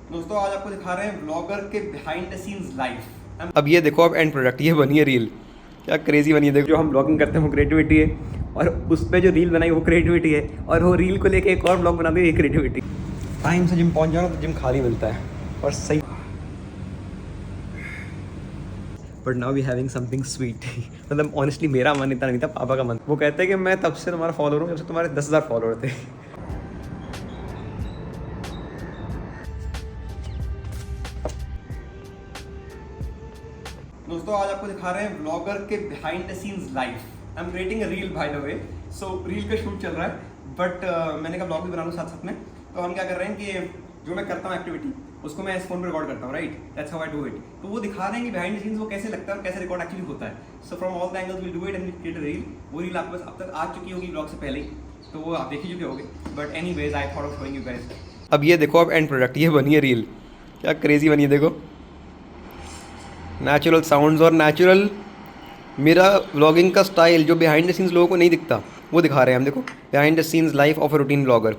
दोस्तों आज आपको दिखा रहे हैं ब्लॉगर के बिहाइंड द सीन्स लाइफ। अब ये देखो, अब एंड प्रोडक्ट ये बनी है रील। क्या क्रेजी बनी है, देखो। जो हम ब्लॉगिंग करते हैं वो क्रिएटिविटी है, और उस पर जो रील बनाई वो क्रिएटिविटी है, और वो रील को लेके एक और ब्लॉग बना दे, ये क्रिएटिविटी। टाइम से जिम पहुंच जाओ तो जिम खाली मिलता है और सही। But now we having something sweet. मतलब ऑनेस्टली मेरा मन इतना नहीं था, पापा का मन। वो कहते हैं कि मैं तब से तुम्हारा फॉलोअर हूँ जब से तुम्हारे 10,000 फॉलोअर थे। दोस्तों आज आपको दिखा रहे हैं ब्लॉगर के behind the scenes life. I am creating a reel bye the way. So reel का शूट चल रहा है, बट मैंने कहा ब्लॉग भी बना लूँ साथ साथ में। तो हम क्या कर रहे हैं कि जो मैं करता हूँ एक्टिविटी, उसको मैं इस फोन पर रिकॉर्ड करता हूँ, right. That's how I do it. तो वो दिखा रहे हैं कि बिहाइंड द सीन्स वो कैसे लगता है और कैसे रिकॉर्ड एक्चुअली होता है। So from all the angles will do it and will create a reel. वो रील आपके पास अब तक आ चुकी होगी ब्लॉग से पहले ही, तो वो आप देख ही चुके होगे। But anyways I thought of showing you guys. अब ये देखो, अब एंड प्रोडक्ट ये बनी है रील। क्या क्रेजी बनी है, देखो। नेचुरल साउंड्स और नेचुरल मेरा व्लॉगिंग का स्टाइल जो बिहाइंड द सीन्स लोगों को नहीं दिखता वो दिखा रहे हैं हम। देखो, behind the scenes life of a routine blogger.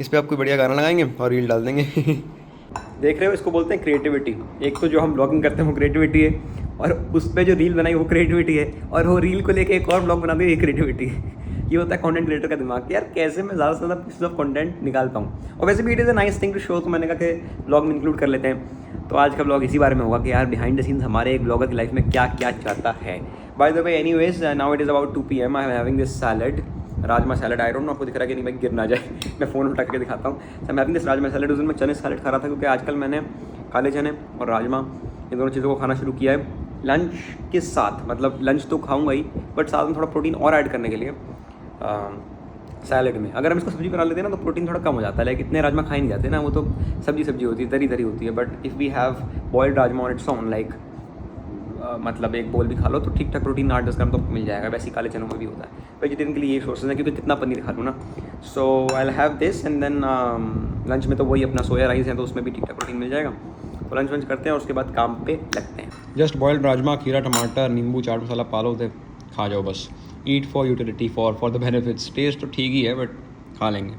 इस पर आप कोई बढ़िया गाना लगाएंगे और रील डाल देंगे। देख रहे हो, इसको बोलते हैं क्रिएटिविटी। एक तो जो हम ब्लॉगिंग करते हैं वो क्रिएटिविटी है, और उस पर जो रील बनाई वो क्रिएटिविटी है, और वो रील को लेके एक और ब्लॉग बना दे, ये क्रिएटिविटी है। ये होता है कंटेंट क्रिएटर का दिमाग कि यार कैसे मैं ज़्यादा से ज़्यादा पीसेस ऑफ कंटेंट निकाल पाऊँ। और वैसे भी it is a nice thing to show, तो मैंने कहा कि ब्लॉग में इंक्लूड कर लेते हैं। तो आज का ब्लॉग इसी बारे में होगा कि यार बिहाइंड द सीन्स हमारे एक ब्लॉगर की लाइफ में क्या क्या चाहता है। Bye the way anyways, now it is about 2 PM। I am having this salad, rajma salad. I don't know आपको दिख रहा है कि नहीं, मैं गिर ना जाए। मैं फ़ोन उठा के दिखाता हूँ। I am having this rajma salad. उस दिन मैं चने सैलड खा रहा था, क्योंकि आजकल मैंने काले चने और राजमा इन दोनों चीज़ों को खाना शुरू किया है लंच के साथ। मतलब लंच तो खाऊंगा ही, बट साथ में थोड़ा प्रोटीन और ऐड करने के लिए सैलड में। अगर हम इसको सब्जी बना लेते हैं ना तो प्रोटीन थोड़ा कम हो जाता है। लाइक इतने राजमा खाए नहीं जाते ना, वो तो सब्जी होती है, तरी तरी होती है। But if we have boiled rajma on its own, like मतलब एक बोल भी खा लो तो ठीक ठाक प्रोटीन 8-10 ग्राम तो मिल जाएगा। वैसे ही काले चनों में भी होता है। वेजिटेरियन के लिए ये सोर्सेज है, क्योंकि कितना पनीर खा लूँ ना। So I will have this and then lunch में तो वही अपना सोया राइस है, तो उसमें भी ठीक ठाक प्रोटीन मिल जाएगा। तो लंच वंच करते हैं और उसके बाद काम पे लगते हैं। जस्ट बॉइल्ड राजमा, खीरा, टमाटर, नींबू, चाट मसाला, पालो थे, खा जाओ बस। Eat for utility, for the benefits. Taste तो ठीक ही है, बट खा लेंगे।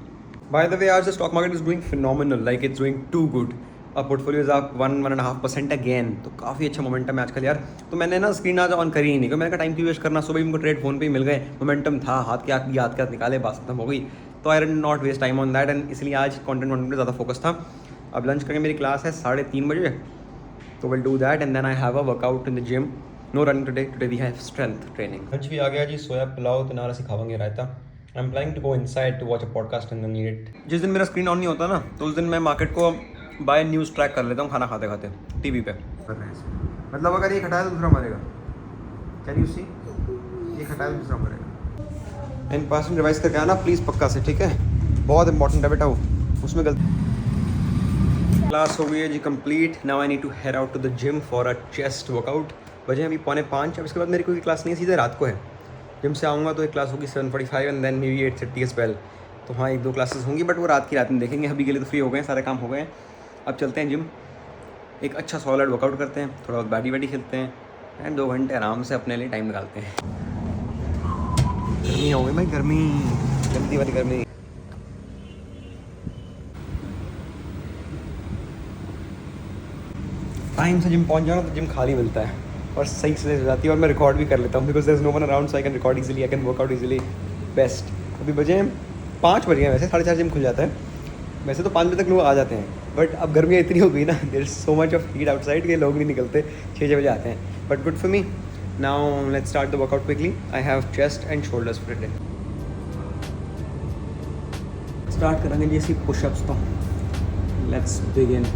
बाय द वे, आज the stock market is doing phenomenal, like it's doing too good. अब पोर्टफोलियो इज आप 1-1.5% अगेन, तो काफ़ी अच्छा मोमेंटम है आजकल यार। तो मैंने ना स्क्रीन आज ऑन करी ही नहीं, क्योंकि मैंने कहा टाइम क्यों वेस्ट करना। सुबह ही उनको ट्रेड फोन पे ही मिल गए, मोमेंटम था, हाथ के हाथ निकाले, बात खत्म हो गई। तो I did not waste time on that, and इसलिए आज कंटेंट पे ज़्यादा फोकस था। अब लंच करके मेरी क्लास है 3:30 बजे, तो will do that and then I have a workout in the gym. No running today we have strength training. Lunch भी आ गया जी, सोया पुलाव तो नारा सिखावांगे raita. I am planning to go inside to watch a podcast and then eat it. जिस दिन मेरा स्क्रीन ऑन नहीं होता ना, तो उस दिन मैं मार्केट को बाय न्यूज़ ट्रैक कर लेता हूँ खाना खाते खाते टीवी पे। मतलब अगर ये हटाया तो दूसरा मरेगा। कैन यू सी, ये हटाया तो दूसरा मरेगा। इन पास रिवाइज करके आना प्लीज़, पक्का से, ठीक है। बहुत इंपॉर्टेंट है बेटा, वो उसमें गलती। क्लास हो गई है जी complete. Now I need to head out to the gym for a chest workout. बजे अभी 4:45। अब इसके बाद मेरी कोई क्लास नहीं है, सीधे रात को है। जिम से आऊँगा तो एक क्लास होगी 7:45 and then maybe 8:30 as well. तो हाँ, 1-2 क्लासेस होंगी, बट वो रात में देखेंगे। अभी के लिए तो फ्री हो गए हैं, सारे काम हो गए हैं। अब चलते हैं जिम, एक अच्छा सॉलिड वर्कआउट करते हैं, थोड़ा बहुत बैडी खेलते हैं, एंड 2 घंटे आराम से अपने लिए टाइम निकालते हैं। गर्मी हो गई भाई, गर्मी, जल्दी वाली गर्मी। टाइम से जिम पहुंच जाओ ना तो जिम खाली मिलता है और सही से हो जाती है, और मैं रिकॉर्ड भी कर लेता हूँ, because there is no one around, so I can record easily, I can work out easily. Best. अभी बजे 5 बज गए, वैसे 4:30 जिम खुल जाता है। वैसे तो 5 बजे तक लोग आ जाते हैं, बट अब गर्मियाँ इतनी हो गई ना, there is so much of heat outside के लोग नहीं निकलते, 6 बजे आते हैं। But good for me. Now let's start the workout quickly. I have chest and shoulder split. Start करेंगे जी इसी पुशअप्स तो। Let's begin.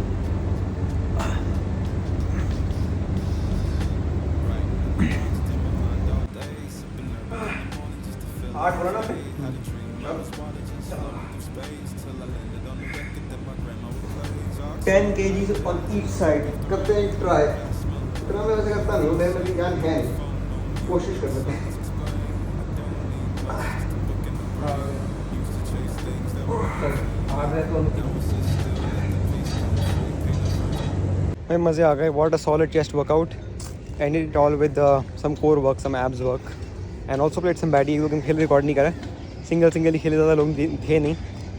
आठ हो रहा ना 10 kgs on each side करते हैं ट्राई। इतना मैं वैसे करता नहीं हूँ, मेरे ज्ञान है, कोशिश कर सकते हैं। भाई मज़े आ गए। What a solid chest workout, and it all with some core work, some abs work, and also played some baddy. 1-2 game खेल रिकॉर्ड नहीं करा, सिंगल ही खेले, ज़्यादा लोग थे नहीं,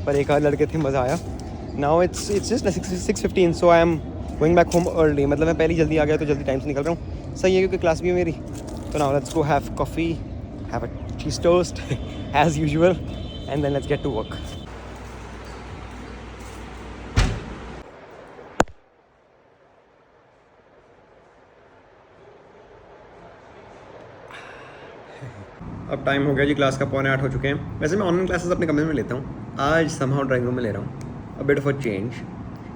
पर एक आध लड़के थे, मज़ा आया। Now it's just 6:15 so I am going back home early. मतलब मैं पहले ही जल्दी आ गया तो जल्दी टाइम से निकल रहा हूँ. सही है क्योंकि क्लास भी है मेरी. तो now let's go have coffee, have a cheese toast as usual and then let's get to work. अब टाइम हो गया जी क्लास का, 7:45 हो चुके हैं. वैसे मैं ऑनलाइन क्लासेस अपने कमरे में लेता हूँ. आज समहाउ ड्राइंग रूम में ले रहा हूँ. A bit of a change,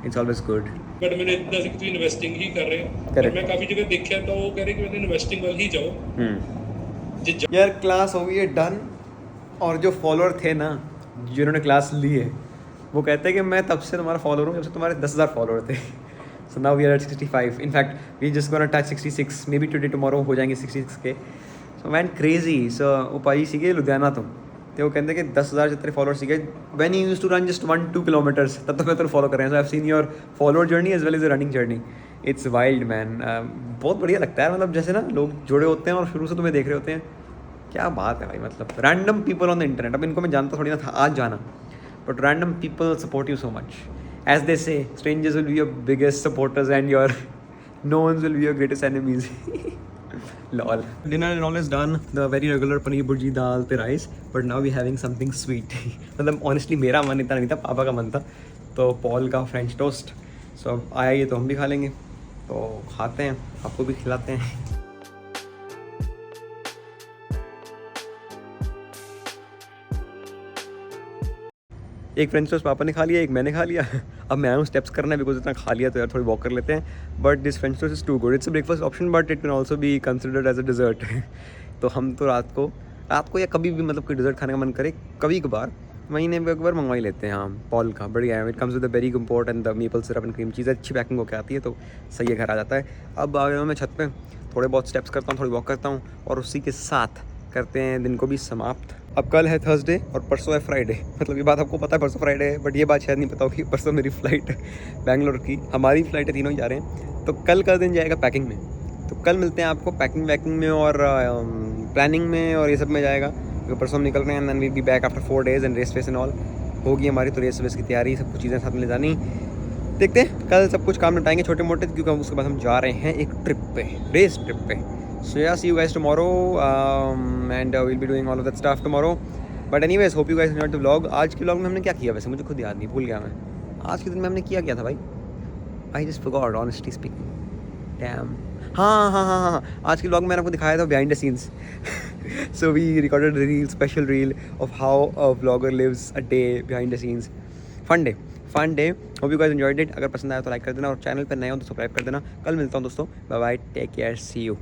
it's always good. But मैंने इतना सी कि इन्वेस्टिंग ही कर रहे हैं. Correct. मैं काफ़ी जगह देखा तो वो कह रहे कि मैंने इन्वेस्टिंग वाल ही जाओ. यार क्लास हो गई है डन. और जो फॉलोअर थे ना जिन्होंने क्लास ली है वो कहते हैं कि मैं तब से तुम्हारा फॉलोअर हूँ जब से तुम्हारे 10,000 फॉलोअर थे. So now we are at 65. In fact we just gonna touch 66. Maybe today tomorrow हो जाएंगे 66 के. So man crazy. सो वो भाई सीखे लुधियाना तुम तो वो कहते हैं कि 10,000 जितने फॉलोअर सीखे when you used to run just 1-2 kilometres तब तो मैं तो फॉलो कर रहे हैं. So I have seen your follower journey as well as running journey. It's wild man. बहुत बढ़िया लगता है. मतलब जैसे ना लोग जुड़े होते हैं और शुरू से तुम्हें देख रहे होते हैं. क्या बात है भाई. मतलब random people on the internet. अब इनको मैं जानता थोड़ी ना था आज जाना, but random people support you so much. As they say strangers will be your biggest supporters and your known ones will be your greatest enemies. Lol. Dinner and all is done. The very regular paneer bhurji, dal pe rice. But now we having something sweet. मतलब honestly मेरा मन इतना नहीं था, पापा का मन था. तो पॉल का फ्रेंच टोस्ट. सो अब आया ये तो हम भी खा लेंगे. तो खाते हैं, आपको भी खिलाते हैं. एक फ्रेंच टोस्ट पापा ने खा लिया, एक मैंने खा लिया. अब मैं आया हूँ स्टेप्स करना बिकॉज इतना खा लिया तो यार थोड़ी वॉक कर लेते हैं. But this French toast is too good. It's a breakfast option but it can also be considered as a dessert. तो हम तो रात को या कभी भी मतलब कोई डिज़र्ट खाने का मन करे कभी कभार महीने में एक बार मंगवा ही लेते हैं. हाँ पॉल का बढ़िया है. It comes with the berry compote and the maple syrup and cream cheese. अच्छी पैकिंग होकर आती है तो सही है, घर आ जाता है. अब आ गया हूँ मैं छत पे, थोड़े बहुत स्टेप्स करता हूँ, थोड़ी वॉक करता हूँ और उसी के साथ करते हैं दिन को भी समाप्त. अब कल है थर्सडे और परसों है फ्राइडे. मतलब ये बात आपको पता है परसों फ्राइडे है, बट ये बात शायद नहीं पता होगी. परसों मेरी फ़्लाइट है बैंगलोर की. हमारी फ़्लाइट है, तीनों ही जा रहे हैं. तो कल का दिन जाएगा पैकिंग में. तो कल मिलते हैं आपको पैकिंग वैकिंग में और प्लानिंग में और ये सब में जाएगा. क्योंकि परसों हम निकल रहे हैं and then we be back after 4 days and race वेस एंड ऑल होगी हमारी. तो रेस वेस की तैयारी, सब कुछ चीज़ें साथ में ले जानी. देखते हैं कल सब कुछ काम निपटाएंगे छोटे मोटे, क्योंकि उसके बाद हम जा रहे हैं एक ट्रिप पे, रेस ट्रिप पे. So yeah, see you guys tomorrow and we'll be doing all of that stuff tomorrow. But anyways, hope you guys enjoyed the vlog. आज के vlog में हमने क्या किया वैसे मुझे खुद याद नहीं, भूल गया मैं. आज के दिन में हमने किया था भाई. I just forgot, honestly speaking. Damn. हाँ. आज के vlog में मैंने आपको दिखाया था behind the scenes. So we recorded a reel, special reel of how a vlogger lives a day behind the scenes. Fun day. Hope you guys enjoyed it. अगर पसंद आया तो लाइक कर देना और चैनल पर नए हो तो सब्सक्राइब कर देना. कल मिलता हूँ दोस्तों. Bye bye, take care, see you.